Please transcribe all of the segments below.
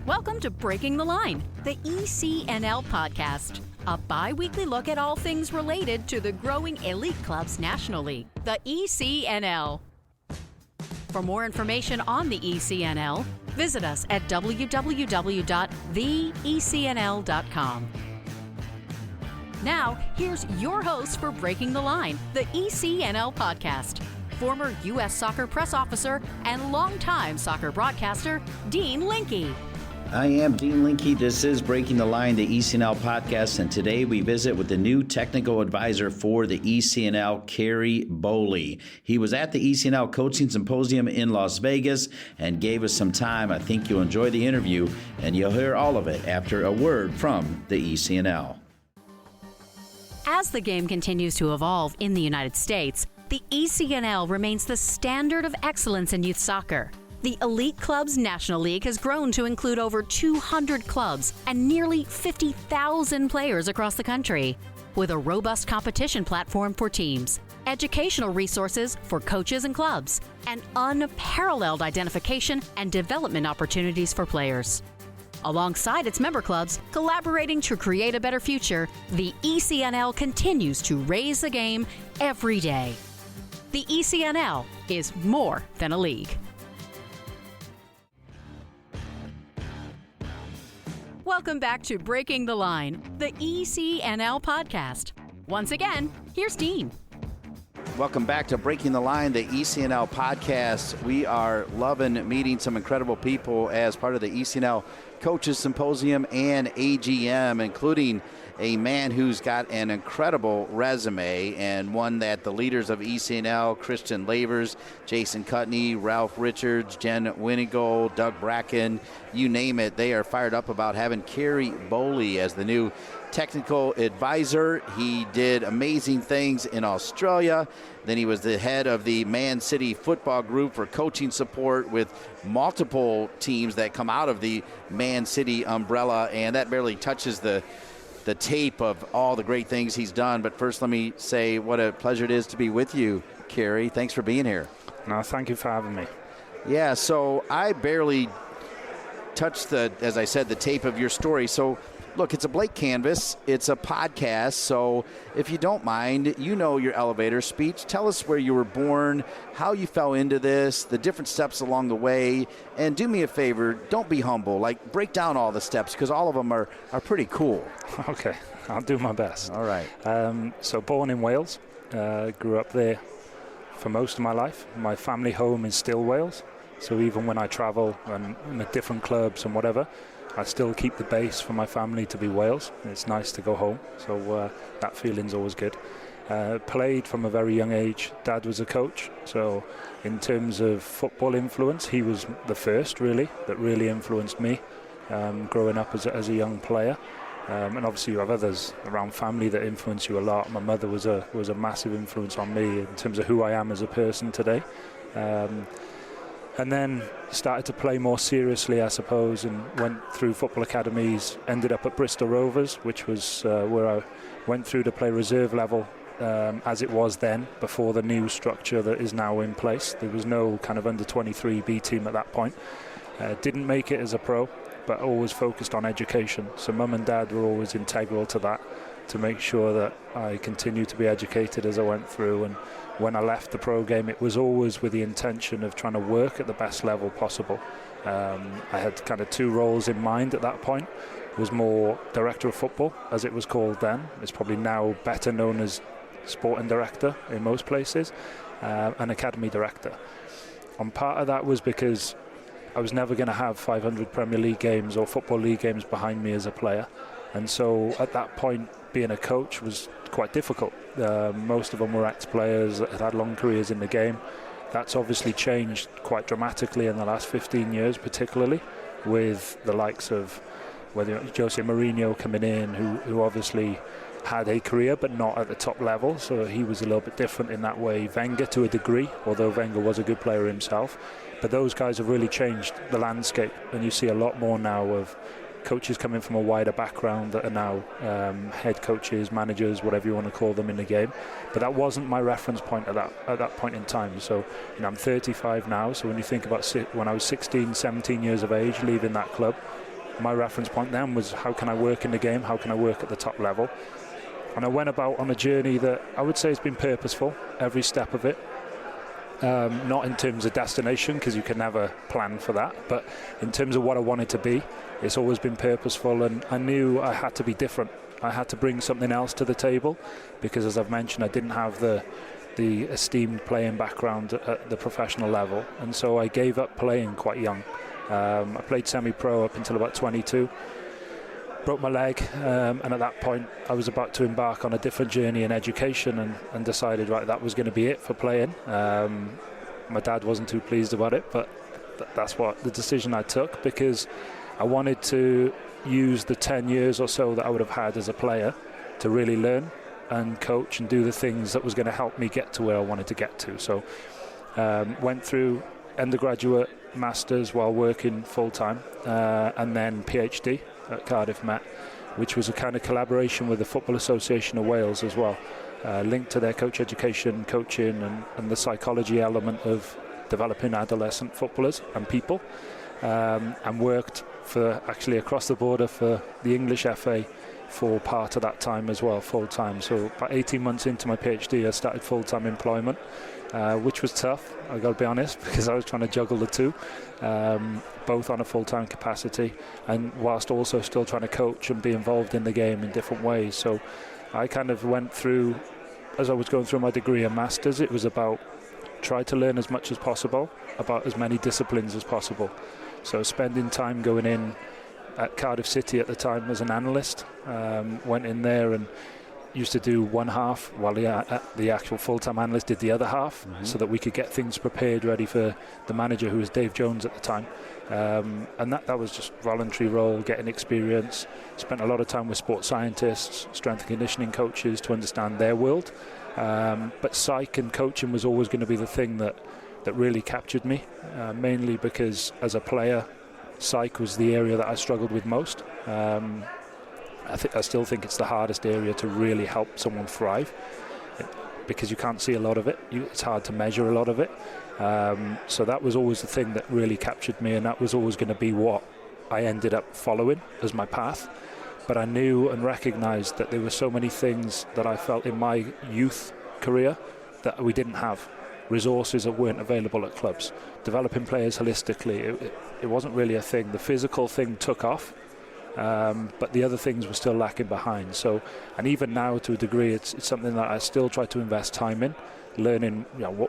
Welcome to Breaking the Line, the ECNL Podcast, a bi-weekly look at all things related to the growing elite clubs nationally, the ECNL. For more information on the ECNL, visit us at www.theecnl.com. Now, here's your host for Breaking the Line, the ECNL Podcast, former U.S. Soccer press officer and longtime soccer broadcaster, Dean Linke. I am Dean Linke. This is Breaking the Line, the ECNL Podcast, and today we visit with the new technical advisor for the ECNL, Ceri Bowley. He was at the ECNL Coaching Symposium in Las Vegas and gave us some time. I think you'll enjoy the interview, and you'll hear all of it after a word from the ECNL. As the game continues to evolve in the United States, the ECNL remains the standard of excellence in youth soccer. The Elite Clubs National League has grown to include over 200 clubs and nearly 50,000 players across the country, with a robust competition platform for teams, educational resources for coaches and clubs, and unparalleled identification and development opportunities for players. Alongside its member clubs, collaborating to create a better future, the ECNL continues to raise the game every day. The ECNL is more than a league. Welcome back to Breaking the Line, the ECNL Podcast. Once again, here's Dean. Welcome back to Breaking the Line, the ECNL Podcast. We are loving meeting some incredible people as part of the ECNL Coaches Symposium and AGM, including a man who's got an incredible resume and one that the leaders of ECNL, Christian Lavers, Jason Cutney, Ralph Richards, Jen Winigold, Doug Bracken, you name it, they are fired up about having Ceri Bowley as the new technical advisor. He did amazing things in Australia. Then he was the head of the Man City football group for coaching support with multiple teams that come out of the Man City umbrella, and that barely touches the tape of all the great things he's done. But first, let me say what a pleasure it is to be with you, Ceri. Thanks for being here. No, thank you for having me. Yeah, so I barely touched as I said, the tape of your story. So look, it's a blank canvas. It's a podcast. So if you don't mind, you know your elevator speech. Tell us where you were born, how you fell into this, the different steps along the way. And do me a favor, don't be humble. Like, break down all the steps because all of them are pretty cool. Okay, I'll do my best. All right. So born in Wales, grew up there for most of my life. My family home is still Wales. So even when I travel and I'm at different clubs and whatever, I still keep the base for my family to be Wales. It's nice to go home, so that feeling's always good. Played from a very young age. Dad was a coach, so in terms of football influence, he was the first really that really influenced me growing up as a young player. And obviously you have others around family that influence you a lot. My mother was a massive influence on me in terms of who I am as a person today. And then started to play more seriously, I suppose, and went through football academies, ended up at Bristol Rovers, which was where I went through to play reserve level as it was then, before the new structure that is now in place. There was no kind of under-23 B team at that point. Didn't make it as a pro, but always focused on education. So mum and dad were always integral to that, to make sure that I continued to be educated as I went through. And when I left the pro game, it was always with the intention of trying to work at the best level possible. I had kind of two roles in mind at that point. It was more director of football, as it was called then. It's probably now better known as sporting director in most places, and academy director. And part of that was because I was never going to have 500 Premier League games or Football League games behind me as a player. And so at that point, being a coach was quite difficult. Most of them were ex-players that had long careers in the game. That's obviously changed quite dramatically in the last 15 years, particularly with the likes of whether Jose Mourinho coming in, who obviously had a career but not at the top level, so he was a little bit different in that way. Wenger to a degree, although Wenger was a good player himself. But those guys have really changed the landscape, and you see a lot more now of coaches coming from a wider background that are now head coaches, managers, whatever you want to call them in the game. But that wasn't my reference point at that point in time. So, I'm 35 now. So when you think about when I was 16, 17 years of age, leaving that club, my reference point then was, how can I work in the game? How can I work at the top level? And I went about on a journey that I would say has been purposeful, every step of it. Not in terms of destination, because you can never plan for that, but in terms of what I wanted to be, it's always been purposeful, and I knew I had to be different. I had to bring something else to the table, because as I've mentioned, I didn't have the esteemed playing background at the professional level, and so I gave up playing quite young. I played semi-pro up until about 22. Broke my leg, and at that point I was about to embark on a different journey in education, and decided, right, that was going to be it for playing. My dad wasn't too pleased about it, but that's what the decision I took, because I wanted to use the 10 years or so that I would have had as a player to really learn and coach and do the things that was going to help me get to where I wanted to get to. So went through undergraduate, masters while working full-time, and then PhD at Cardiff Met, which was a kind of collaboration with the Football Association of Wales as well, linked to their coach education, coaching, and the psychology element of developing adolescent footballers and people, and worked for actually across the border for the English FA for part of that time as well, full-time. So about 18 months into my PhD, I started full-time employment, which was tough, I've got to be honest, because I was trying to juggle the two, both on a full-time capacity, and whilst also still trying to coach and be involved in the game in different ways. So I kind of went through, as I was going through my degree and masters, it was about try to learn as much as possible about as many disciplines as possible. So spending time going in at Cardiff City at the time as an analyst, went in there and used to do one half while the actual full-time analyst did the other half, so that we could get things prepared, ready for the manager, who was Dave Jones at the time. And that was just voluntary role, getting experience. Spent a lot of time with sports scientists, strength and conditioning coaches to understand their world. But psych and coaching was always going to be the thing that really captured me, mainly because as a player, psych was the area that I struggled with most. I still think it's the hardest area to really help someone thrive, because you can't see a lot of it. It's hard to measure a lot of it. So that was always the thing that really captured me, and that was always going to be what I ended up following as my path. But I knew and recognised that there were so many things that I felt in my youth career that we didn't have. Resources that weren't available at clubs. Developing players holistically, it wasn't really a thing. The physical thing took off, but the other things were still lacking behind. So, and even now to a degree, it's something that I still try to invest time in, learning,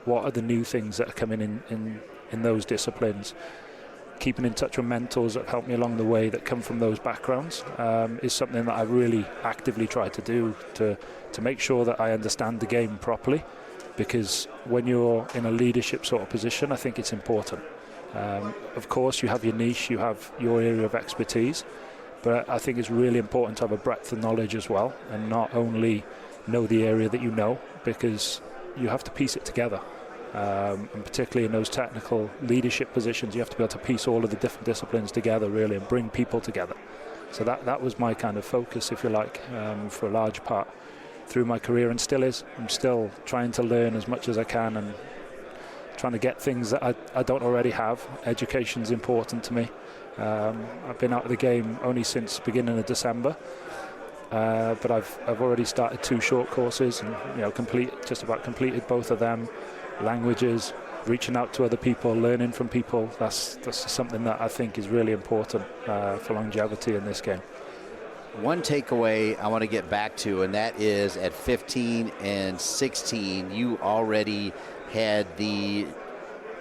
what are the new things that are coming in those disciplines. Keeping in touch with mentors that help me along the way that come from those backgrounds is something that I really actively try to do to make sure that I understand the game properly. Because when you're in a leadership sort of position, I think it's important. Of course, you have your niche, you have your area of expertise, but I think it's really important to have a breadth of knowledge as well, and not only know the area that you know, because you have to piece it together. And particularly in those technical leadership positions, you have to be able to piece all of the different disciplines together, really, and bring people together. So that was my kind of focus, if you like, for a large part through my career, and still is. I'm still trying to learn as much as I can and trying to get things that I don't already have. Education's important to me. I've been out of the game only since the beginning of December, but I've already started 2 short courses, and just about completed both of them. Languages, reaching out to other people, learning from people. That's something that I think is really important for longevity in this game. One takeaway I want to get back to, and that is at 15 and 16, you already had the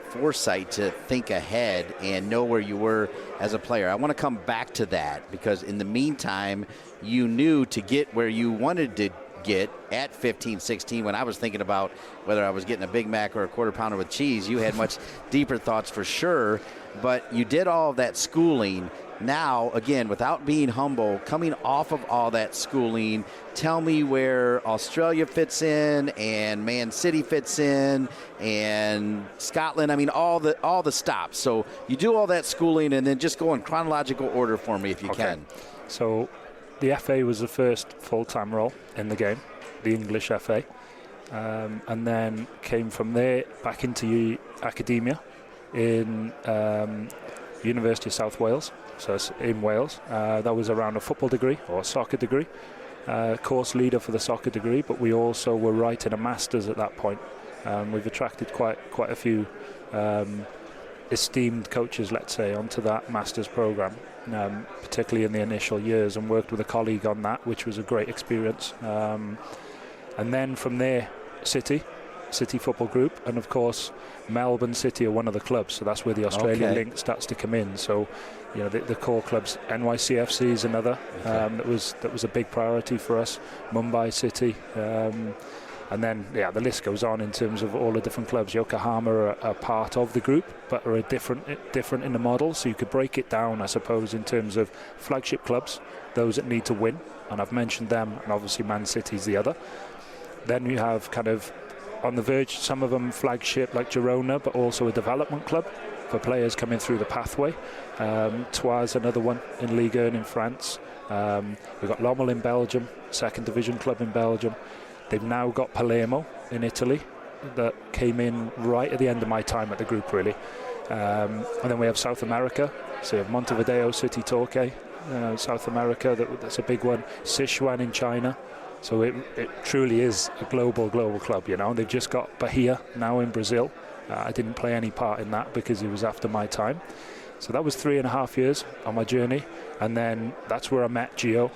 foresight to think ahead and know where you were as a player. I want to come back to that, because in the meantime, you knew to get where you wanted to get at 15, 16, when I was thinking about whether I was getting a Big Mac or a quarter pounder with cheese, you had much deeper thoughts for sure, but you did all of that schooling. Now, again, without being humble, coming off of all that schooling, tell me where Australia fits in and Man City fits in and Scotland. I mean, all the stops. So you do all that schooling, and then just go in chronological order for me if you can. So the FA was the first full-time role in the game, the English FA, and then came from there back into academia in University of South Wales, so it's in Wales. That was around a football degree or a soccer degree. Course leader for the soccer degree, but we also were writing a master's at that point. We've attracted quite a few esteemed coaches, let's say, onto that master's program, particularly in the initial years, and worked with a colleague on that, which was a great experience. And then from there, City Football Group, and of course Melbourne City are one of the clubs, so that's where the Australian link starts to come in. So the core clubs, NYCFC is another. That was a big priority for us. Mumbai City, and then the list goes on in terms of all the different clubs. Yokohama are part of the group, but are different in the model. So you could break it down, I suppose, in terms of flagship clubs, those that need to win, and I've mentioned them, and obviously Man City's the other. Then you have kind of on the verge, some of them flagship like Girona, but also a development club for players coming through the pathway. Troyes, another one in Ligue 1 in France. We've got Lommel in Belgium, second division club in Belgium. They've now got Palermo in Italy that came in right at the end of my time at the group, really. And then we have South America, so we have Montevideo City Torquay, South America, that's a big one. Sichuan in China. So it truly is a global club, They've just got Bahia now in Brazil. I didn't play any part in that because it was after my time. So that was 3.5 years on my journey. And then that's where I met Gio.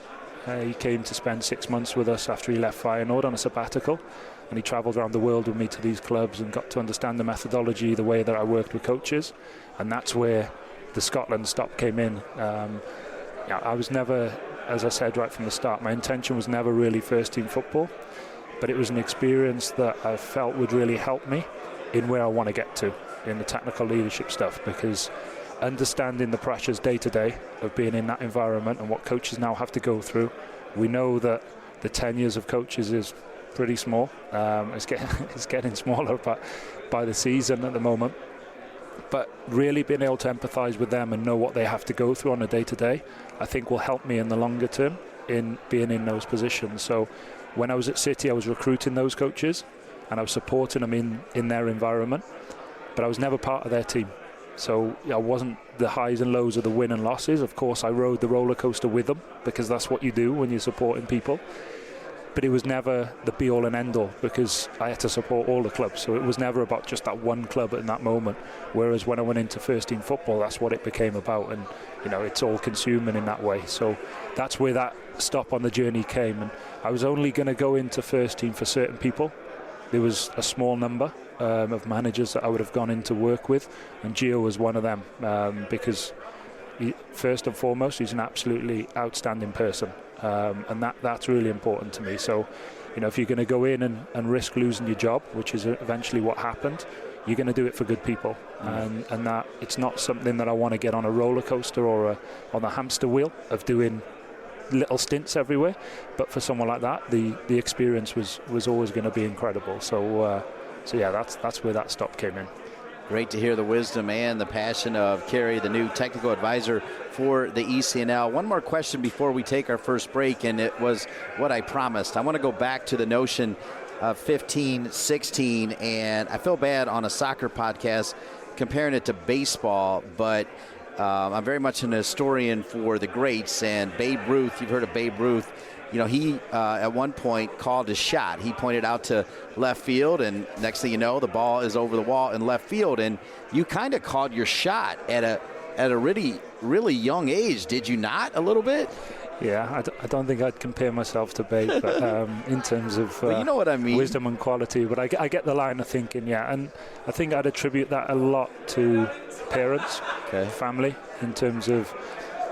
He came to spend 6 months with us after he left Feyenoord on a sabbatical. And he travelled around the world with me to these clubs and got to understand the methodology, the way that I worked with coaches. And that's where the Scotland stop came in. I was never, as I said right from the start, my intention was never really first team football, but it was an experience that I felt would really help me in where I want to get to in the technical leadership stuff, because understanding the pressures day to day of being in that environment and what coaches now have to go through. We know that the tenures of coaches is pretty small. It's getting smaller by the season at the moment. But really being able to empathise with them and know what they have to go through on a day-to-day, I think will help me in the longer term in being in those positions. So when I was at City, I was recruiting those coaches and I was supporting them in their environment, but I was never part of their team. So I wasn't the highs and lows of the win and losses. Of course, I rode the roller coaster with them because that's what you do when you're supporting people. But it was never the be-all and end-all because I had to support all the clubs. So it was never about just that one club in that moment. Whereas when I went into first-team football, that's what it became about. And, it's all-consuming in that way. So that's where that stop on the journey came. And I was only going to go into first-team for certain people. There was a small number of managers that I would have gone in to work with. And Gio was one of them because, first and foremost, he's an absolutely outstanding person. And that's really important to me. So, if you're going to go in and risk losing your job, which is eventually what happened, you're going to do it for good people. And that it's not something that I want to get on a roller coaster or on the hamster wheel of doing little stints everywhere. But for someone like that, the experience was always going to be incredible. So that's where that stop came in. Great to hear the wisdom and the passion of Ceri, the new technical advisor for the ECNL. One more question before we take our first break, and it was what I promised. I want to go back to the notion of 15, 16, and I feel bad on a soccer podcast comparing it to baseball, but I'm very much an historian for the greats, and Babe Ruth, you've heard of Babe Ruth. He at one point called a shot. He pointed out to left field, and next thing you know, the ball is over the wall in left field. And you kind of called your shot at a really, really young age, did you not? A little bit. Yeah, I don't think I'd compare myself to Babe, but in terms of you know what I mean. Wisdom and quality. But I get the line of thinking, yeah, and I think I'd attribute that a lot to parents, family, in terms of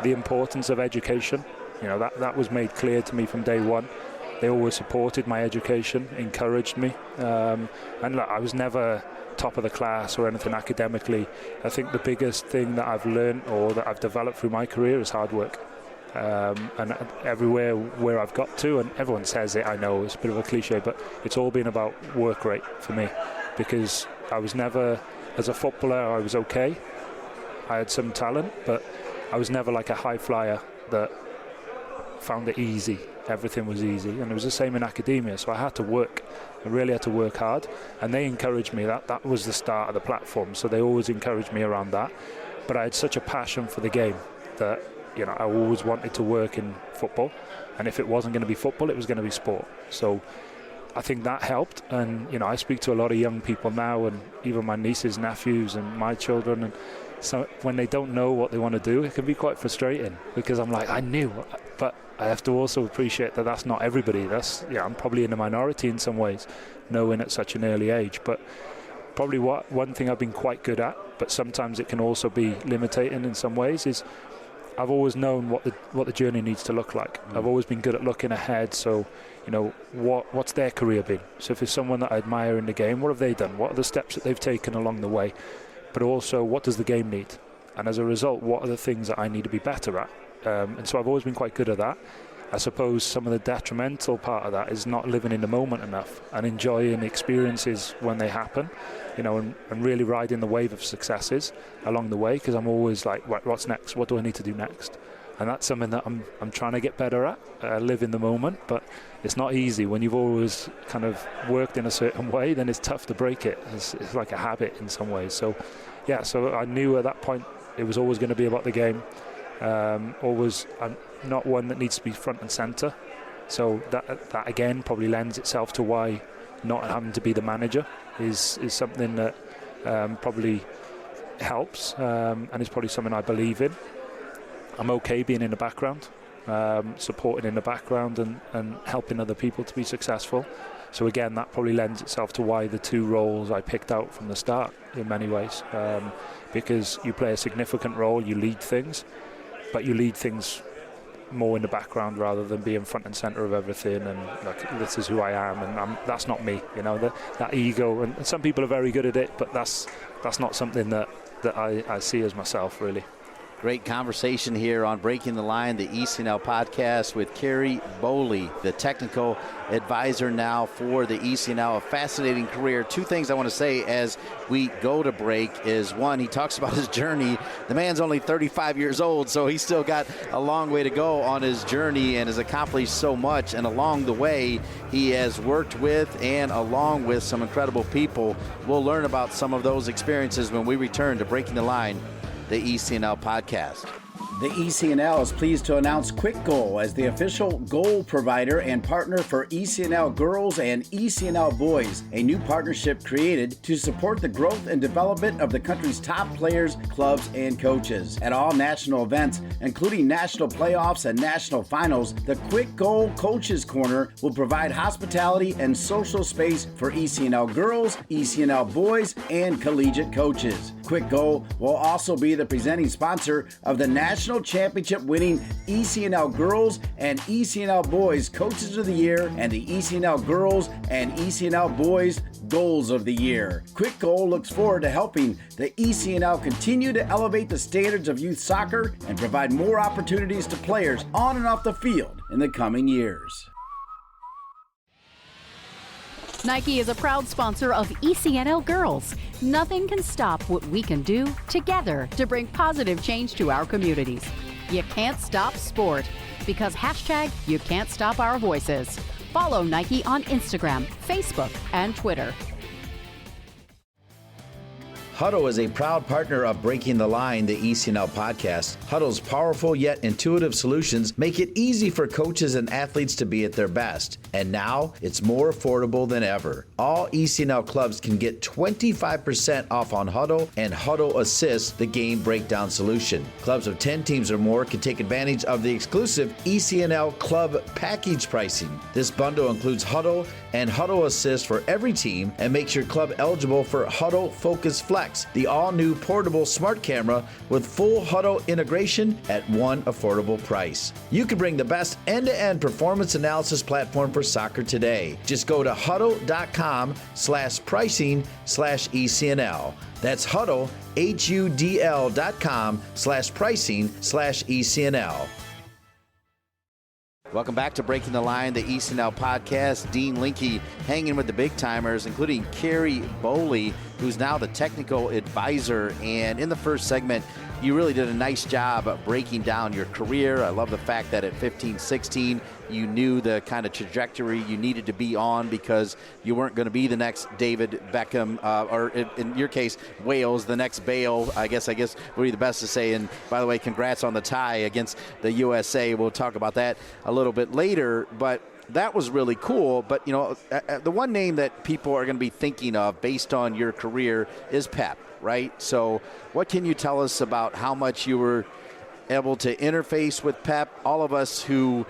the importance of education. That was made clear to me from day one. They always supported my education, encouraged me. And look, I was never top of the class or anything academically. I think the biggest thing that I've learned or that I've developed through my career is hard work. And everywhere where I've got to, and everyone says it, I know it's a bit of a cliche, but it's all been about work rate for me. Because I was never, as a footballer, I was okay. I had some talent, but I was never like a high flyer that found it easy. Everything was easy, and it was the same in academia. So I had to work. I really had to work hard, and they encouraged me. That was the start of the platform. So they always encouraged me around that. but I had such a passion for the game that, you know, I always wanted to work in football, and if it wasn't going to be football, it was going to be sport. So I think that helped. And, you know, I speak to a lot of young people now, and even my nieces, nephews, and my children, and so when they don't know what they want to do, it can be quite frustrating, because I'm like, I knew, but I have to also appreciate that that's not everybody. That's, yeah, I'm probably in the minority in some ways, knowing at such an early age. But probably one thing I've been quite good at, but sometimes it can also be limiting in some ways, is I've always known what the journey needs to look like. I've always been good at looking ahead. So, you know, what's their career been? So if it's someone that I admire in the game, what have they done? What are the steps that they've taken along the way? But also, what does the game need? And as a result, what are the things that I need to be better at? And so I've always been quite good at that. I suppose some of the detrimental part of that is not living in the moment enough and enjoying experiences when they happen, you know, and really riding the wave of successes along the way, because I'm always like, what's next? What do I need to do next? And that's something that I'm trying to get better at, live in the moment. But it's not easy. When you've always kind of worked in a certain way, then it's tough to break it. It's like a habit in some ways. So, yeah, so I knew at that point it was always going to be about the game. I'm not one that needs to be front and centre. So that again probably lends itself to why not having to be the manager is something that probably helps, and is probably something I believe in. I'm okay being in the background, supporting in the background and helping other people to be successful. So again, that probably lends itself to why the two roles I picked out from the start in many ways, because you play a significant role, you lead things, but you lead things more in the background rather than being front and center of everything, and like, this is who I am, and that's not me, you know, that ego, and some people are very good at it, but that's not something that I see as myself, really. Great conversation here on Breaking the Line, the ECNL podcast with Ceri Bowley, the technical advisor now for the ECNL. A fascinating career. Two things I want to say as we go to break is, one, he talks about his journey. The man's only 35 years old, so he's still got a long way to go on his journey and has accomplished so much. And along the way, he has worked with and along with some incredible people. We'll learn about some of those experiences when we return to Breaking the Line, the ECNL podcast. The ECNL is pleased to announce Quick Goal as the official goal provider and partner for ECNL Girls and ECNL Boys, a new partnership created to support the growth and development of the country's top players, clubs, and coaches. At all national events, including national playoffs and national finals, the Quick Goal Coaches Corner will provide hospitality and social space for ECNL Girls, ECNL Boys, and collegiate coaches. Quick Goal will also be the presenting sponsor of the National Championship winning ECNL Girls and ECNL Boys Coaches of the Year and the ECNL Girls and ECNL Boys Goals of the Year. Quick Goal looks forward to helping the ECNL continue to elevate the standards of youth soccer and provide more opportunities to players on and off the field in the coming years. Nike is a proud sponsor of ECNL Girls. Nothing can stop what we can do together to bring positive change to our communities. You can't stop sport, because #you can't stop our voices. Follow Nike on Instagram, Facebook, and Twitter. Hudl is a proud partner of Breaking the Line, the ECNL podcast. Hudl's powerful yet intuitive solutions make it easy for coaches and athletes to be at their best. And now it's more affordable than ever. All ECNL clubs can get 25% off on Hudl and Hudl Assist, the game breakdown solution. Clubs of 10 teams or more can take advantage of the exclusive ECNL Club package pricing. This bundle includes Hudl and Hudl Assist for every team and makes your club eligible for Hudl Focus Flex, the all-new portable smart camera with full Hudl integration at one affordable price. You can bring the best end-to-end performance analysis platform for soccer today. Just go to hudl.com/pricing/ECNL. That's Hudl, HUDL.com/pricing/ECNL. Welcome back to Breaking the Line, the ECNL podcast. Dean Linke hanging with the big timers, including Ceri Bowley, who's now the technical advisor. And in the first segment, you really did a nice job of breaking down your career. I love the fact that at 15, 16, you knew the kind of trajectory you needed to be on because you weren't going to be the next David Beckham, or in your case, Wales, the next Bale, I guess would be the best to say. And by the way, congrats on the tie against the USA. We'll talk about that a little bit later, but that was really cool. But, you know, the one name that people are going to be thinking of based on your career is Pep, right? So what can you tell us about how much you were able to interface with Pep? All of us who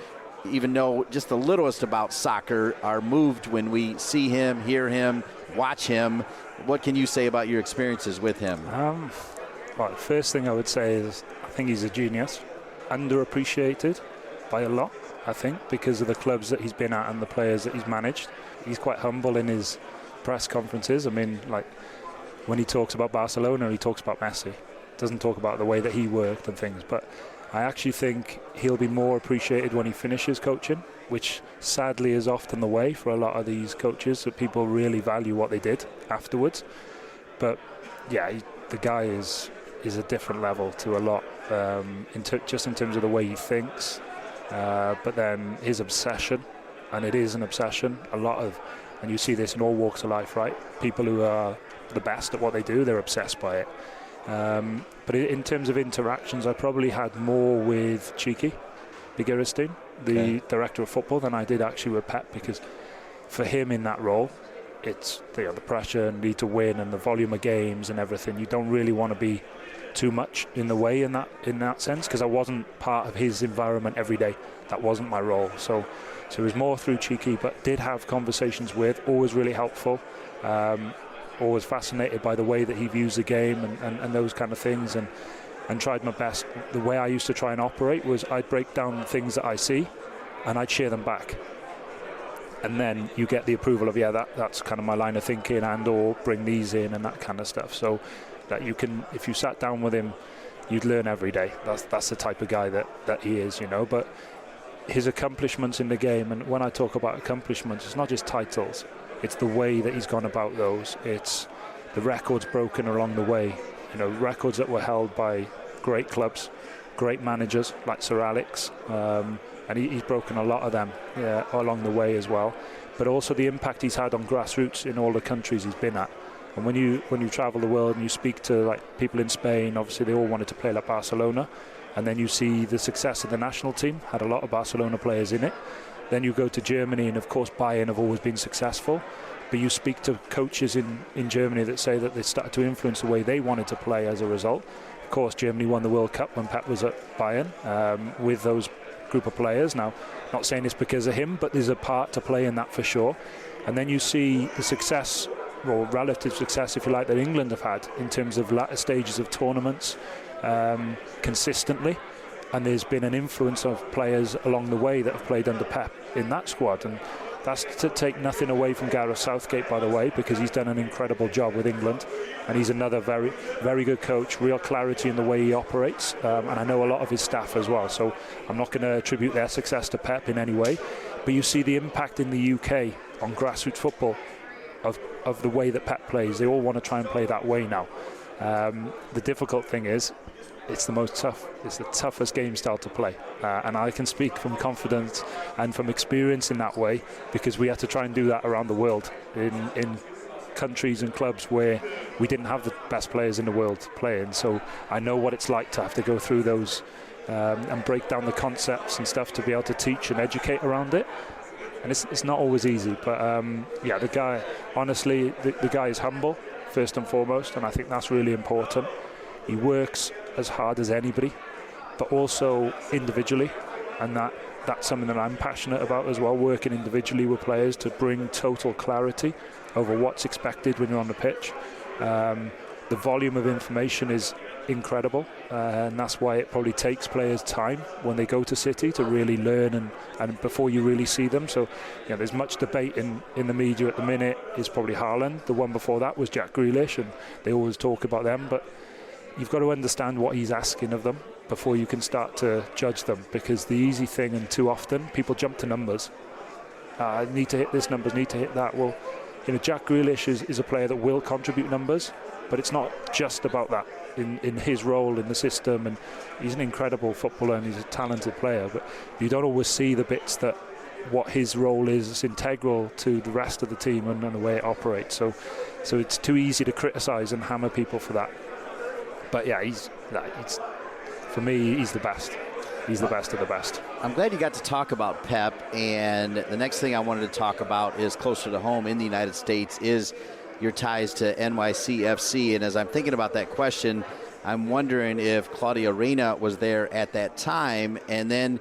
even know just the littlest about soccer are moved when we see him, hear him, watch him. What can you say about your experiences with him? Well, the first thing I would say is I think he's a genius, underappreciated by a lot, I think, because of the clubs that he's been at and the players that he's managed. He's quite humble in his press conferences. I mean, like, when he talks about Barcelona, he talks about Messi. Doesn't talk about the way that he worked and things. But I actually think he'll be more appreciated when he finishes coaching, which sadly is often the way for a lot of these coaches, that people really value what they did afterwards. But yeah, the guy is a different level to a lot, just in terms of the way he thinks. But then his obsession, and it is an obsession, and you see this in all walks of life, right? People who are the best at what they do, they're obsessed by it. But in terms of interactions, I probably had more with Cheeky Biggerstein, the director of football, than I did actually with Pep, because for him in that role, it's the pressure and need to win and the volume of games and everything. You don't really want to be too much in the way in that sense, because I wasn't part of his environment every day. That wasn't my role. So it was more through Cheeky, but did have conversations with, always really helpful. Always fascinated by the way that he views the game and those kind of things, and tried my best. The way I used to try and operate was I'd break down things that I see and I'd share them back, and then you get the approval of that's kind of my line of thinking, and or bring these in and that kind of stuff, so that you can, if you sat down with him, you'd learn every day. That's the type of guy that he is, you know. But his accomplishments in the game, and when I talk about accomplishments, it's not just titles. It's the way that he's gone about those. It's the records broken along the way. You know, records that were held by great clubs, great managers like Sir Alex, and he's broken a lot of them along the way as well. But also the impact he's had on grassroots in all the countries he's been at. And when you travel the world and you speak to like people in Spain, obviously they all wanted to play like Barcelona, and then you see the success of the national team, had a lot of Barcelona players in it. Then you go to Germany, and of course Bayern have always been successful, but you speak to coaches in Germany that say that they started to influence the way they wanted to play as a result. Of course, Germany won the World Cup when Pep was at Bayern with those group of players. Now, not saying it's because of him, but there's a part to play in that for sure. And then you see the success, or relative success, if you like, that England have had in terms of latter stages of tournaments consistently. And there's been an influence of players along the way that have played under Pep in that squad. And that's to take nothing away from Gareth Southgate, by the way, because he's done an incredible job with England. And he's another very, very good coach, real clarity in the way he operates. And I know a lot of his staff as well. So I'm not going to attribute their success to Pep in any way. But you see the impact in the UK on grassroots football of the way that Pep plays. They all want to try and play that way now. The difficult thing is, it's the toughest game style to play, and I can speak from confidence and from experience in that way, because we had to try and do that around the world in countries and clubs where we didn't have the best players in the world playing. So I know what it's like to have to go through those and break down the concepts and stuff to be able to teach and educate around it. And it's not always easy, but the guy, honestly, the guy is humble first and foremost, and I think that's really important. He works as hard as anybody, but also individually, and that's something that I'm passionate about as well, working individually with players to bring total clarity over what's expected when you're on the pitch. The volume of information is incredible, and that's why it probably takes players time when they go to City to really learn and before you really see them. So there's much debate in the media at the minute. Is probably Haaland. The one before that was Jack Grealish, and they always talk about them, but you've got to understand what he's asking of them before you can start to judge them, because the easy thing, and too often, people jump to numbers. I need to hit this numbers, need to hit that. Well, Jack Grealish is a player that will contribute numbers, But it's not just about that in his role in the system, and he's an incredible footballer and he's a talented player, but you don't always see the bits that what his role is integral to the rest of the team and the way it operates. So it's too easy to criticise and hammer people for that. But yeah, for me, he's the best. He's the best of the best. I'm glad you got to talk about Pep, and the next thing I wanted to talk about is closer to home in the United States is your ties to NYCFC. And as I'm thinking about that question, I'm wondering if Claudio Reyna was there at that time, and then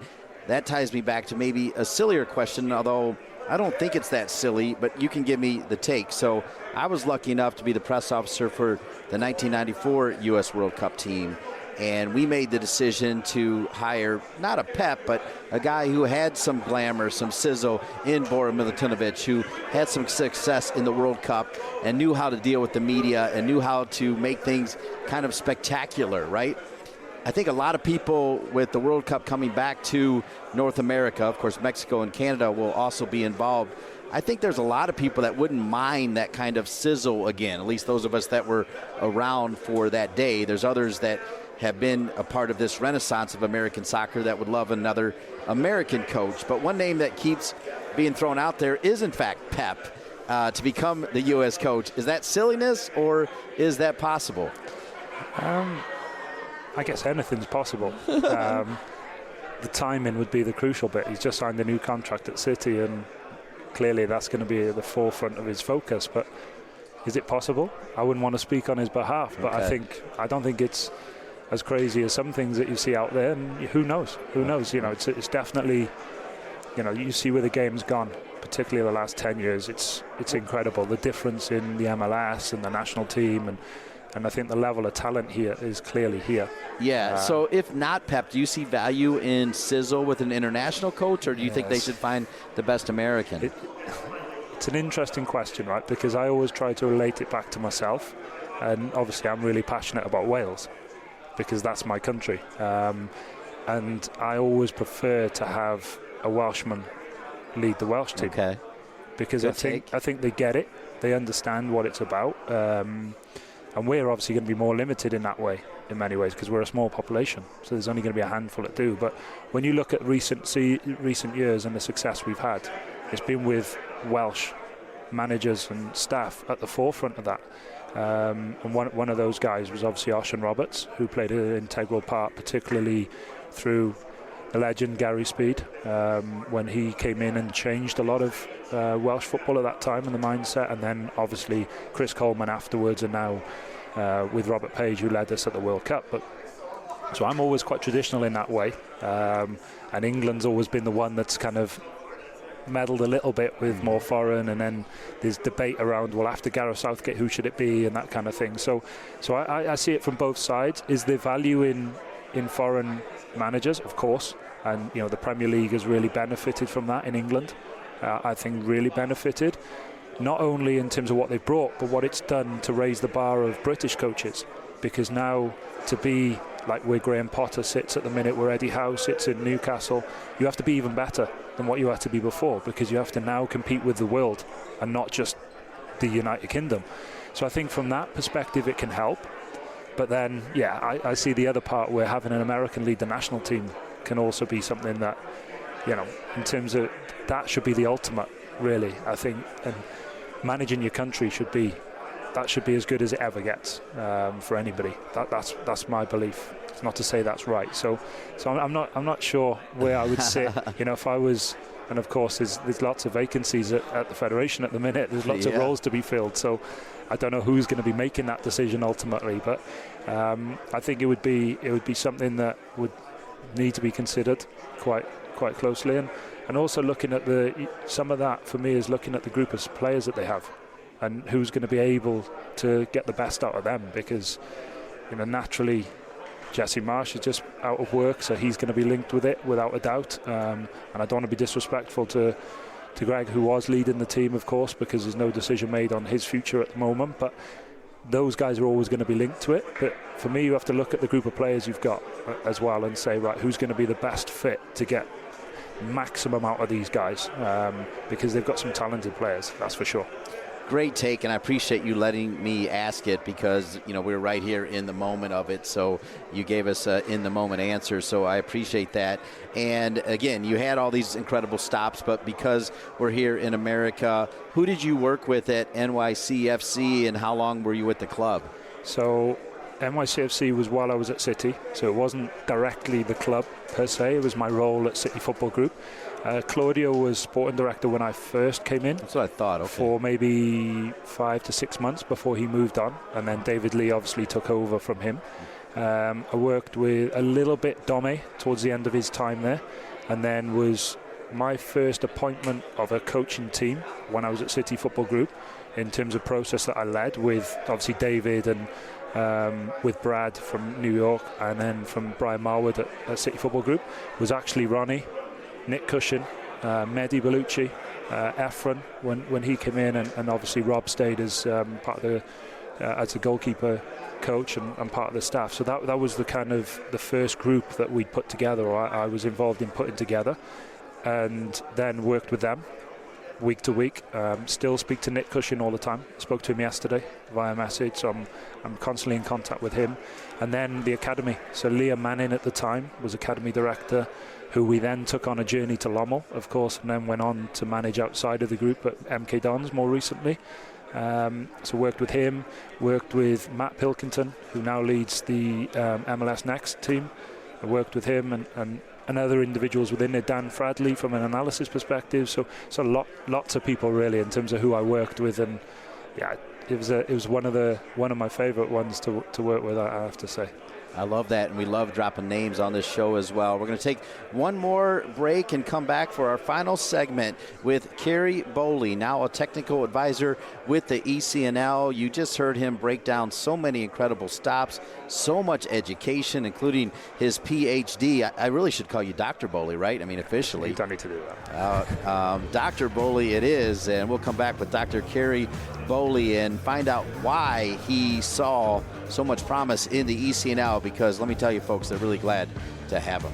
that ties me back to maybe a sillier question, although I don't think it's that silly, but you can give me the take. So I was lucky enough to be the press officer for the 1994 U.S. World Cup team, and we made the decision to hire not a Pep, but a guy who had some glamour, some sizzle in Bora Milutinovic, who had some success in the World Cup and knew how to deal with the media and knew how to make things kind of spectacular, right? I think a lot of people with the World Cup coming back to North America, of course, Mexico and Canada will also be involved. I think there's a lot of people that wouldn't mind that kind of sizzle again, at least those of us that were around for that day. There's others that have been a part of this renaissance of American soccer that would love another American coach. But one name that keeps being thrown out there is, in fact, Pep to become the U.S. coach. Is that silliness, or is that possible? I guess anything's possible. The timing would be the crucial bit. He's just signed a new contract at City, and clearly that's going to be at the forefront of his focus. But is it possible? I wouldn't want to speak on his behalf, but I don't think it's as crazy as some things that you see out there. And who knows? Who knows? You know, it's definitely, you know, you see where the game's gone, particularly the last 10 years. It's incredible, the difference in the MLS and the national team, and I think the level of talent here is clearly here. Yeah, so if not Pep, do you see value in sizzle with an international coach, or do you think they should find the best American? It's an interesting question, right? Because I always try to relate it back to myself. And obviously I'm really passionate about Wales because that's my country. And I always prefer to have a Welshman lead the Welsh team. Okay. Because I think they get it. They understand what it's about. And we're obviously going to be more limited in that way, in many ways, because we're a small population. So there's only going to be a handful that do. But when you look at recent years and the success we've had, it's been with Welsh managers and staff at the forefront of that. And one of those guys was obviously Ocean Roberts, who played an integral part, particularly through the legend Gary Speed, when he came in and changed a lot of Welsh football at that time and the mindset. And then obviously Chris Coleman afterwards, and now with Robert Page, who led us at the World Cup. So I'm always quite traditional in that way, and England's always been the one that's kind of meddled a little bit with more foreign, and then there's debate around, well, after Gareth Southgate, who should it be, and that kind of thing. So I see it from both sides. Is there value in foreign managers? Of course. And you know, the Premier League has really benefited from that in England. I think really benefited, not only in terms of what they've brought, but what it's done to raise the bar of British coaches. Because now to be like where Graham Potter sits at the minute, where Eddie Howe sits in Newcastle, you have to be even better than what you had to be before, because you have to now compete with the world and not just the United Kingdom. So I think from that perspective it can help. But then, yeah, I see the other part where having an American lead the national team can also be something that, you know, in terms of that should be the ultimate, really, I think. And managing your country should be as good as it ever gets for anybody. That's my belief. It's not to say that's right. So I'm not sure where I would sit. You know, if I was, and of course there's lots of vacancies at the federation at the minute. There's lots of roles to be filled. So I don't know who's going to be making that decision ultimately. But I think it would be something that would need to be considered quite closely, and also looking at some of that for me is looking at the group of players that they have, and who's going to be able to get the best out of them, because you know, naturally Jesse Marsh is just out of work, so he's going to be linked with it without a doubt, and I don't want to be disrespectful to Greg, who was leading the team, of course, because there's no decision made on his future at the moment, but those guys are always going to be linked to it. But for me, you have to look at the group of players you've got as well and say, right, who's going to be the best fit to get maximum out of these guys, because they've got some talented players, that's for sure. Great take, and I appreciate you letting me ask it because, we're right here in the moment of it. So you gave us an in-the-moment answer, so I appreciate that. And, again, you had all these incredible stops, but because we're here in America, who did you work with at NYCFC, and how long were you with the club? So NYCFC was while I was at City, so it wasn't directly the club per se. It was my role at City Football Group. Claudio was sporting director when I first came in. That's what I thought. Okay. For maybe 5 to 6 months before he moved on, and then David Lee obviously took over from him. I worked with a little bit Dome towards the end of his time there, and then was my first appointment of a coaching team when I was at City Football Group in terms of process that I led with obviously David and with Brad from New York, and then from Brian Marwood at City Football Group was actually Ronnie, Nick Cushion, Mehdi Bellucci, Efren when he came in, and obviously Rob stayed as part of the as a goalkeeper coach and part of the staff. So that was the kind of the first group that we put together, or I was involved in putting together, and then worked with them week to week. Still speak to Nick Cushion all the time. Spoke to him yesterday via message, so I'm constantly in contact with him. And then the academy. So Liam Manning at the time was academy director, who we then took on a journey to Lommel, of course, and then went on to manage outside of the group at MK Dons more recently. So worked with him, worked with Matt Pilkington, who now leads the MLS Next team. I worked with him and other individuals within it, Dan Fradley from an analysis perspective. So lots of people really in terms of who I worked with, and yeah, it was one of my favourite ones to work with, I have to say. I love that, and we love dropping names on this show as well. We're going to take one more break and come back for our final segment with Ceri Bowley, now a technical advisor with the ECNL. You just heard him break down so many incredible stops, so much education, including his PhD. I really should call you Dr. Bowley, right? I mean, officially. You don't need to do that. Dr. Bowley it is, and we'll come back with Dr. Ceri Bowley and find out why he saw so much promise in the ECNL, because let me tell you folks, they're really glad to have him.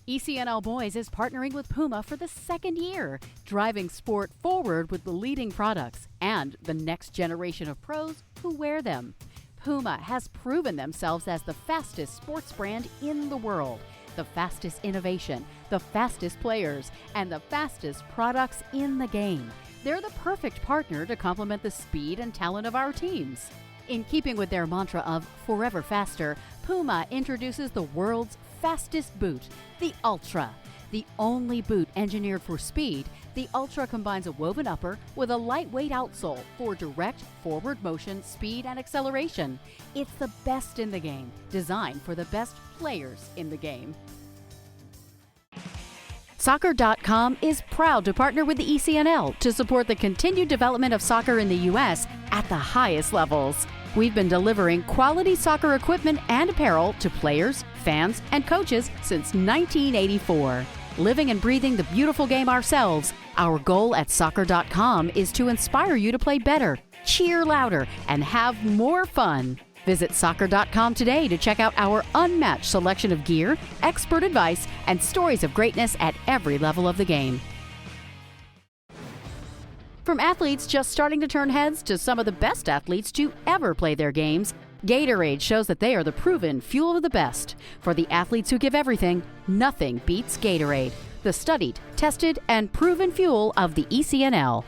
ECNL Boys is partnering with Puma for the second year, driving sport forward with the leading products and the next generation of pros who wear them. Puma has proven themselves as the fastest sports brand in the world, the fastest innovation, the fastest players, and the fastest products in the game. They're the perfect partner to complement the speed and talent of our teams. In keeping with their mantra of forever faster, Puma introduces the world's fastest boot, the Ultra. The only boot engineered for speed, the Ultra combines a woven upper with a lightweight outsole for direct forward motion, speed, and acceleration. It's the best in the game, designed for the best players in the game. Soccer.com is proud to partner with the ECNL to support the continued development of soccer in the U.S. at the highest levels. We've been delivering quality soccer equipment and apparel to players, fans, and coaches since 1984. Living and breathing the beautiful game ourselves, our goal at Soccer.com is to inspire you to play better, cheer louder, and have more fun. Visit Soccer.com today to check out our unmatched selection of gear, expert advice, and stories of greatness at every level of the game. From athletes just starting to turn heads to some of the best athletes to ever play their games, Gatorade shows that they are the proven fuel of the best. For the athletes who give everything, nothing beats Gatorade, the studied, tested, and proven fuel of the ECNL.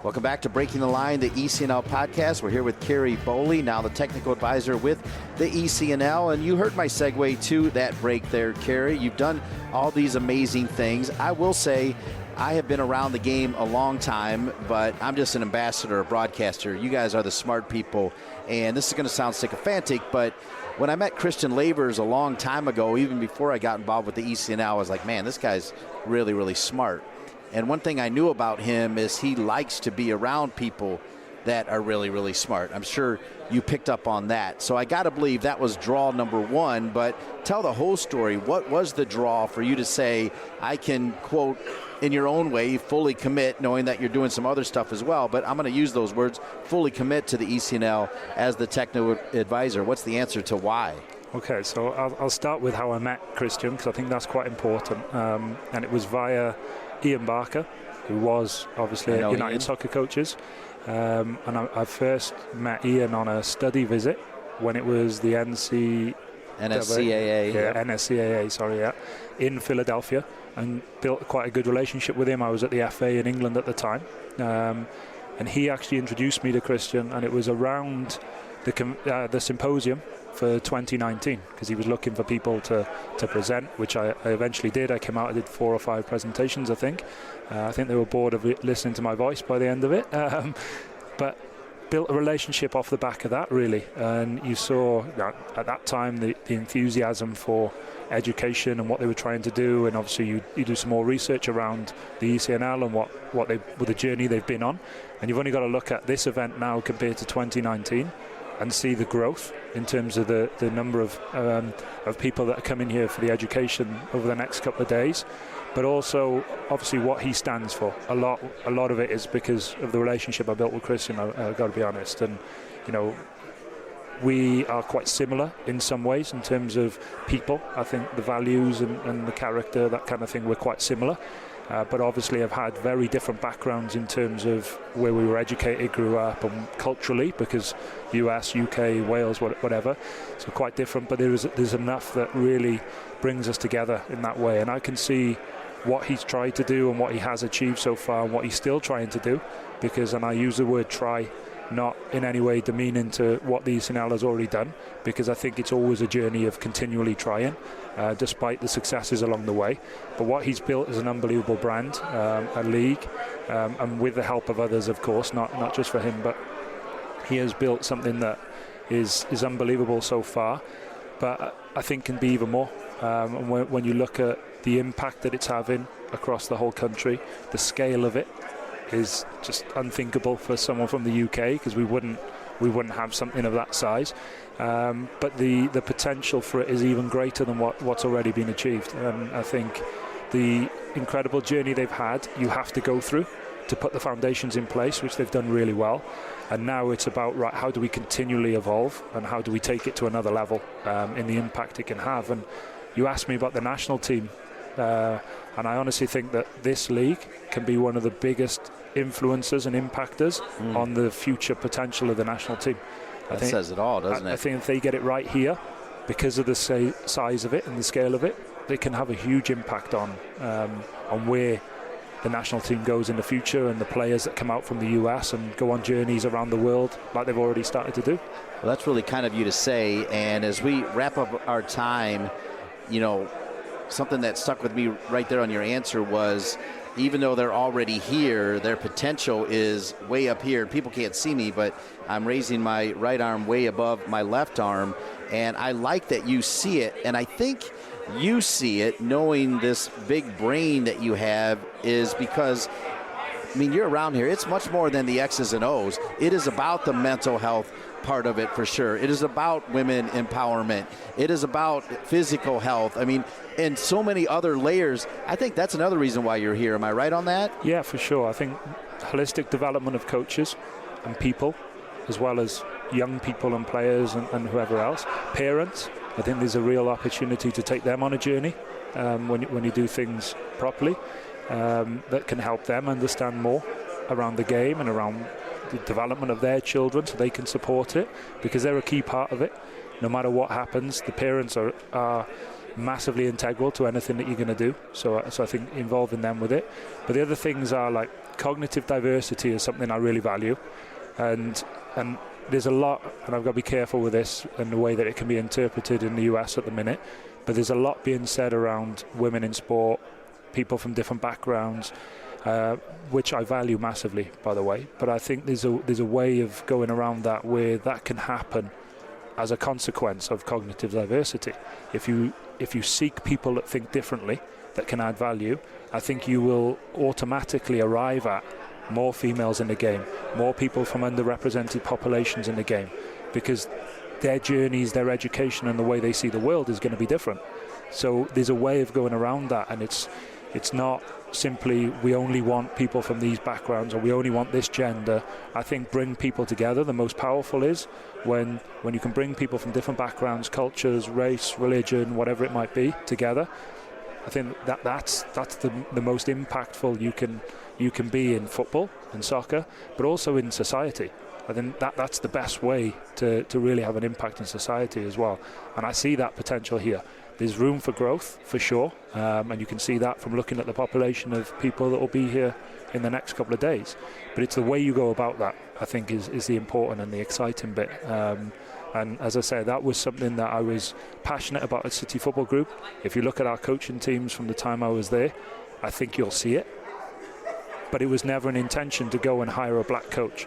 Welcome back to Breaking the Line, the ECNL Podcast. We're here with Ceri Bowley, now the technical advisor with the ECNL. And you heard my segue to that break there, Ceri. You've done all these amazing things. I will say I have been around the game a long time, but I'm just an ambassador, a broadcaster. You guys are the smart people. And this is going to sound sycophantic, but when I met Christian Lavers a long time ago, even before I got involved with the ECNL, I was like, man, this guy's really, really smart. And one thing I knew about him is he likes to be around people that are really, really smart. I'm sure you picked up on that. So I got to believe that was draw number one. But tell the whole story. What was the draw for you to say, I can, quote, in your own way, fully commit, knowing that you're doing some other stuff as well, but I'm going to use those words, fully commit to the ECNL as the technical advisor. What's the answer to why? Okay, so I'll start with how I met Christian, because I think that's quite important. And it was via Ian Barker, who was obviously at United Ian. Soccer Coaches. And I first met Ian on a study visit when it was the NSCAA. NSCAA, in Philadelphia, and built quite a good relationship with him. I was at the FA in England at the time. And he actually introduced me to Christian, and it was around the symposium for 2019, because he was looking for people to present, which I eventually did. I came out, I did 4 or 5 presentations, I think. I think they were bored of listening to my voice by the end of it. But built a relationship off the back of that, really. And you saw at that time the enthusiasm for education and what they were trying to do, and obviously you do some more research around the ECNL and what the journey they've been on, and you've only got to look at this event now compared to 2019 and see the growth in terms of the number of people that are coming here for the education over the next couple of days, but also obviously what he stands for. A lot of it is because of the relationship I built with Christian, I've got to be honest. And we are quite similar in some ways in terms of people. I think the values and the character, that kind of thing, we're quite similar. But obviously I've had very different backgrounds in terms of where we were educated, grew up, and culturally, because US, UK, Wales, whatever, so quite different. But there's enough that really brings us together in that way. And I can see what he's tried to do and what he has achieved so far and what he's still trying to do, because, and I use the word try, not in any way demeaning to what the ECNL has already done, because I think it's always a journey of continually trying, despite the successes along the way. But what he's built is an unbelievable brand, a league, and with the help of others, of course, not just for him, but he has built something that is unbelievable so far, but I think can be even more. And when you look at the impact that it's having across the whole country, the scale of it is just unthinkable for someone from the UK, because we wouldn't have something of that size. But the potential for it is even greater than what's already been achieved. And I think the incredible journey they've had, you have to go through to put the foundations in place, which they've done really well. And now it's about, right, how do we continually evolve and how do we take it to another level in the impact it can have. And you asked me about the national team, and I honestly think that this league can be one of the biggest influencers and impactors on the future potential of the national team. That says it all, doesn't it? I think if they get it right here, because of the size of it and the scale of it, they can have a huge impact on where the national team goes in the future, and the players that come out from the US and go on journeys around the world like they've already started to do. Well, that's really kind of you to say. And as we wrap up our time, something that stuck with me right there on your answer was, even though they're already here, their potential is way up here. People can't see me, but I'm raising my right arm way above my left arm, and I like that you see it. And I think you see it, knowing this big brain that you have, is because, you're around here. It's much more than the X's and O's. It is about the mental health part of it, for sure. It is about women empowerment. It is about physical health. And so many other layers. I think that's another reason why you're here. Am I right on that? Yeah, for sure. I think holistic development of coaches and people, as well as young people and players and whoever else. Parents, I think there's a real opportunity to take them on a journey when you do things properly, that can help them understand more around the game and around the development of their children, so they can support it, because they're a key part of it. No matter what happens, the parents are massively integral to anything that you're going to do. So I think involving them with it. But the other things are, like, cognitive diversity is something I really value, and there's a lot, and I've got to be careful with this and the way that it can be interpreted in the US at the minute, but there's a lot being said around women in sport, people from different backgrounds, which I value massively, by the way. But I think there's a way of going around that where that can happen as a consequence of cognitive diversity. If you seek people that think differently, that can add value, I think you will automatically arrive at more females in the game, more people from underrepresented populations in the game, because their journeys, their education, and the way they see the world is going to be different. So there's a way of going around that, and it's not simply we only want people from these backgrounds or we only want this gender. I think bring people together. The most powerful is when you can bring people from different backgrounds, cultures, race, religion, whatever it might be, together. I think that's the most impactful you can you can be in football and soccer, but also in society. I think that's the best way to really have an impact in society as well. And I see that potential here. There's room for growth, for sure, and you can see that from looking at the population of people that will be here in the next couple of days. But it's the way you go about that, I think, is the important and the exciting bit. And as I say, that was something that I was passionate about at City Football Group. If you look at our coaching teams from the time I was there, I think you'll see it. But it was never an intention to go and hire a black coach,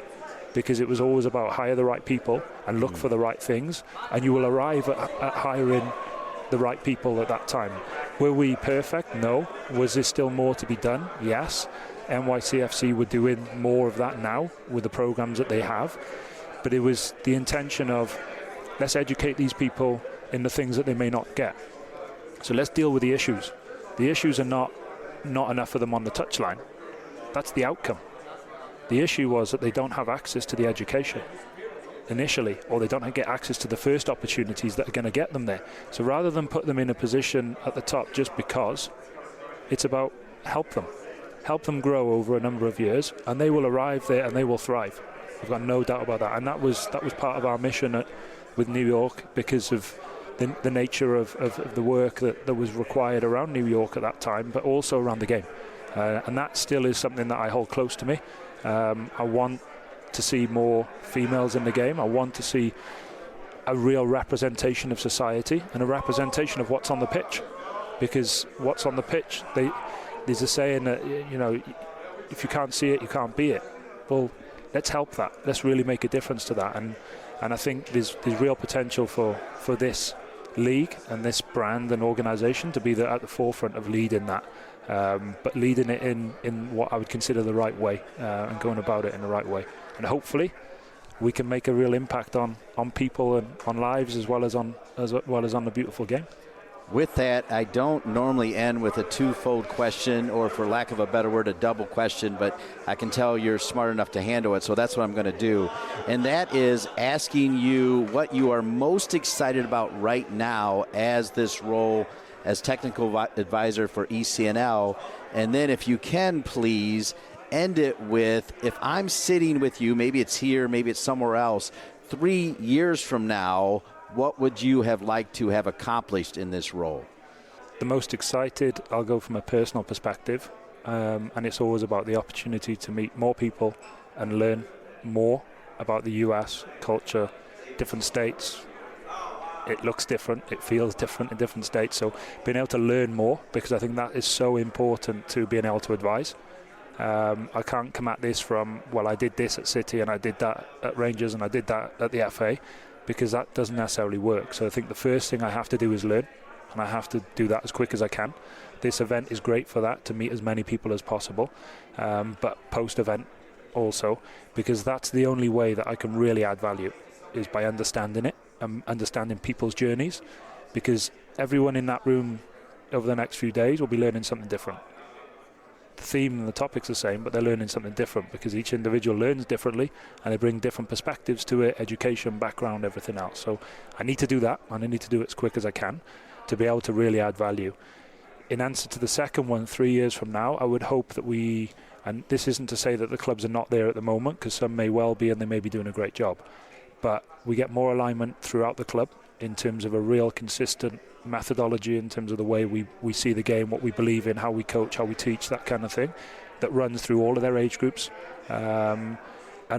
because it was always about hire the right people and look for the right things, and you will arrive at hiring the right people at that time. Were we perfect? No. Was there still more to be done? Yes. NYCFC were doing more of that now with the programs that they have. But it was the intention of, let's educate these people in the things that they may not get. So let's deal with the issues. The issues are not enough of them on the touchline. That's the outcome. The issue was that they don't have access to the education initially, or they don't get access to the first opportunities that are going to get them there. So rather than put them in a position at the top just because, it's about help them grow over a number of years, and they will arrive there and they will thrive. I've got no doubt about that. And that was part of our mission with New York, because of the nature of the work that was required around New York at that time, but also around the game. And that still is something that I hold close to me. I want to see more females in the game. I want to see a real representation of society and a representation of what's on the pitch, because what's on the pitch, there's a saying that, if you can't see it, you can't be it. Well, let's help that. Let's really make a difference to that. And I think there's real potential for this league and this brand and organisation to be at the forefront of leading that. But leading it in what I would consider the right way, and going about it in the right way. And hopefully we can make a real impact on people and on lives, as well as on the beautiful game. With that, I don't normally end with a twofold question, or for lack of a better word, a double question, but I can tell you're smart enough to handle it, so that's what I'm going to do. And that is asking you what you are most excited about right now as this role as technical advisor for ECNL. And then if you can, please end it with, if I'm sitting with you, maybe it's here, maybe it's somewhere else, 3 years from now, what would you have liked to have accomplished in this role? The most excited, I'll go from a personal perspective, and it's always about the opportunity to meet more people and learn more about the US culture, different states. It looks different, it feels different in different states, so being able to learn more, because I think that is so important to being able to advise. I can't come at this from, well, I did this at City and I did that at Rangers and I did that at the FA, because that doesn't necessarily work. So I think the first thing I have to do is learn, and I have to do that as quick as I can. This event is great for that, to meet as many people as possible, but post-event also, because that's the only way that I can really add value, is by understanding it and understanding people's journeys, because everyone in that room over the next few days will be learning something different. The theme and the topic's the same, but they're learning something different, because each individual learns differently and they bring different perspectives to it, education, background, everything else. So I need to do that, and I need to do it as quick as I can to be able to really add value. In answer to the second one, 3 years from now, I would hope that we, and this isn't to say that the clubs are not there at the moment, because some may well be and they may be doing a great job, but we get more alignment throughout the club in terms of a real consistent methodology, in terms of the way we see the game, what we believe in, how we coach, how we teach, that kind of thing, that runs through all of their age groups, and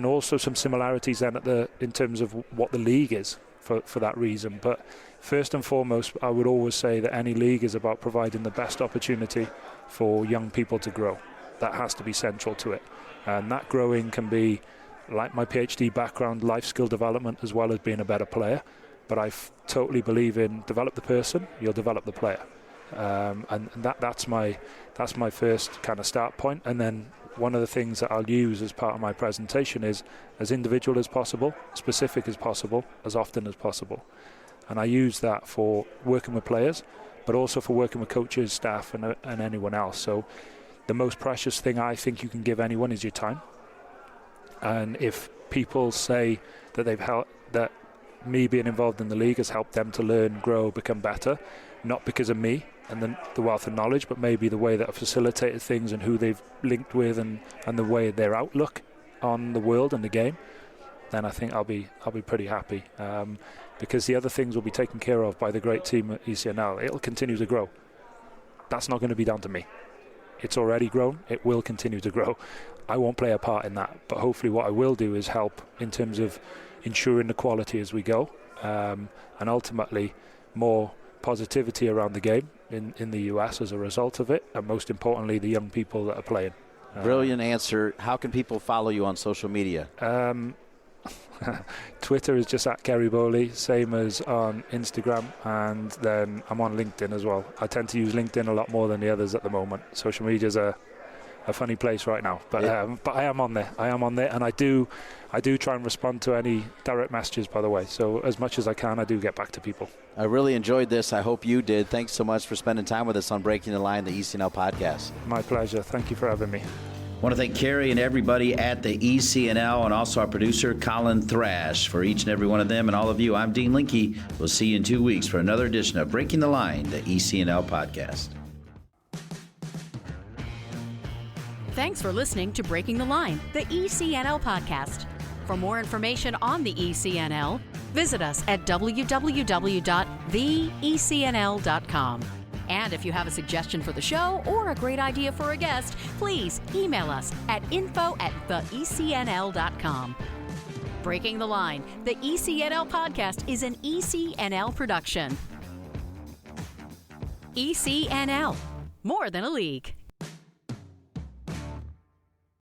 also some similarities then in terms of what the league is for that reason. But first and foremost, I would always say that any league is about providing the best opportunity for young people to grow. That has to be central to it, and that growing can be, like my PhD background, life skill development as well as being a better player. But I totally believe in develop the person, you'll develop the player, and that's my first kind of start point. And then one of the things that I'll use as part of my presentation is as individual as possible, specific as possible, as often as possible. And I use that for working with players, but also for working with coaches, staff, and anyone else. So the most precious thing I think you can give anyone is your time. And if people say that me being involved in the league has helped them to learn, grow, become better, not because of me and the wealth of knowledge, but maybe the way that I've facilitated things and who they've linked with and the way their outlook on the world and the game, then I think I'll be pretty happy, because the other things will be taken care of by the great team at ECNL. It'll continue to grow. That's not going to be down to me. It's already grown. It will continue to grow. I won't play a part in that, but hopefully what I will do is help in terms of ensuring the quality as we go, and ultimately more positivity around the game in the US as a result of it, and most importantly the young people that are playing. Brilliant answer. How can people follow you on social media? Twitter is just at Ceri Bowley, same as on Instagram, and then I'm on LinkedIn as well. I tend to use LinkedIn a lot more than the others at the moment. Social media is a funny place right now, but I am on there. And I do try and respond to any direct messages, by the way. So as much as I can, I do get back to people. I really enjoyed this. I hope you did. Thanks so much for spending time with us on Breaking the Line, the ECNL podcast. My pleasure. Thank you for having me. I want to thank Ceri and everybody at the ECNL, and also our producer, Colin Thrash. For each and every one of them and all of you, I'm Dean Linke. We'll see you in 2 weeks for another edition of Breaking the Line, the ECNL podcast. Thanks for listening to Breaking the Line, the ECNL podcast. For more information on the ECNL, visit us at www.theecnl.com. And if you have a suggestion for the show or a great idea for a guest, please email us at info@theecnl.com. Breaking the Line, the ECNL podcast is an ECNL production. ECNL, more than a league.